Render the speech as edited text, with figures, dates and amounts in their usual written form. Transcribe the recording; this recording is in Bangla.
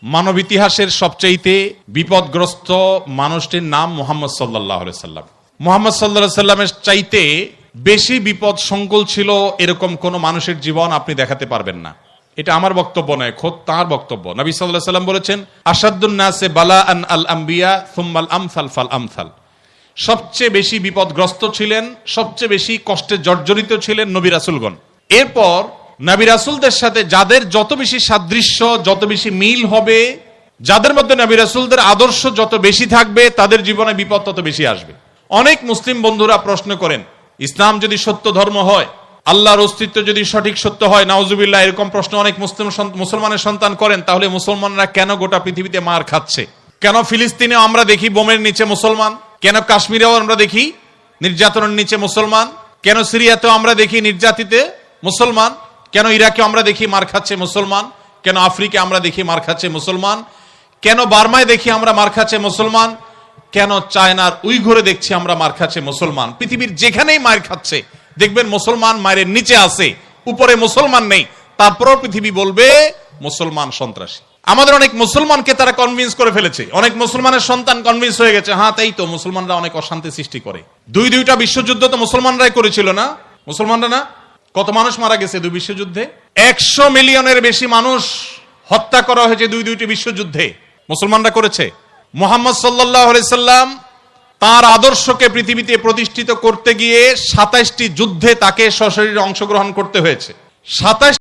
মানব ইতিহাসের সবচাইতে বিপদগ্রস্ত মানুষটির নাম মুহাম্মদ সাল্লাল্লাহু আলাইহি সাল্লাম। মুহাম্মদ সাল্লাল্লাহু আলাইহি সাল্লামের চাইতে বেশি বিপদ সংকুল ছিল এরকম কোন মানুষের জীবন আপনি দেখাতে পারবেন না। এটা আমার বক্তব্য নয়, খোদ তার বক্তব্য। নবী সাল্লাল্লাহু আলাইহি সাল্লাম বলেছেন, আশাদ্দুন নাসে বালাআন আল আমবিয়া সুম্মাল আমসাল ফাল আমসাল। সবচেয়ে বেশি বিপদগ্রস্ত ছিলেন, সবচেয়ে বেশি কষ্টে জর্জরিত ছিলেন নবী রাসূলগণ। এরপর নবী রাসূলদের সাথে যাদের যত বেশি সাদৃশ্য, যত বেশি মিল হবে, যাদের মধ্যে নবী রাসূলদের আদর্শ যত বেশি থাকবে, তাদের জীবনে বিপদ তত বেশি আসবে। অনেক মুসলিম বন্ধুরা প্রশ্ন করেন, ইসলাম যদি সত্য ধর্ম হয়, আল্লাহর অস্তিত্ব যদি সঠিক সত্য হয়, নাউজুবিল্লাহ, এরকম প্রশ্ন অনেক মুসলমানের সন্তান করেন, তাহলে মুসলমানরা কেন গোটা পৃথিবীতে মার খাচ্ছে? কেন ফিলিস্তিনেও আমরা দেখি বোমের নিচে মুসলমান? কেন কাশ্মীরেও আমরা দেখি নির্যাতনের নিচে মুসলমান? কেন সিরিয়াতেও আমরা দেখি নির্যাতিতে মুসলমান? কেন ইরাকে আমরা দেখি মার খাচ্ছে মুসলমান? কেন আফ্রিকা আমরা দেখি মার খাচ্ছে মুসলমান? কেন বার্মায় দেখি আমরা মার খাচ্ছে মুসলমান? কেন চায়নার উইঘুরে দেখছি আমরা মার খাচ্ছে মুসলমান? পৃথিবীর যেখানেই মার খাচ্ছে দেখবেন মুসলমান মায়ের নিচে আছে, উপরে মুসলমান নেই। তারপরও পৃথিবী বলবে মুসলমান সন্ত্রাসী। আমাদের অনেক মুসলমানকে তারা কনভিন্স করে ফেলেছে, অনেক মুসলমানের সন্তান কনভিন্স হয়ে গেছে, হ্যাঁ তাই তো, মুসলমানরা অনেক অশান্তি সৃষ্টি করে। দুইটা বিশ্বযুদ্ধ তো মুসলমানরাই করেছিল না? মুসলমানরা না? কত মানুষ মারা গেছে দুই বিশ্বযুদ্ধে? 100 মিলিয়নের বেশি মানুষ হত্যা করা হয়েছে দুইটি বিশ্বযুদ্ধে, মুসলমানরা করেছে। মুহাম্মদ সাল্লাল্লাহু আলাইহি সাল্লাম তার আদর্শকে পৃথিবীতে প্রতিষ্ঠিত করতে গিয়ে 27টি যুদ্ধে তাকে সশরীরে অংশগ্রহণ করতে হয়েছে। 27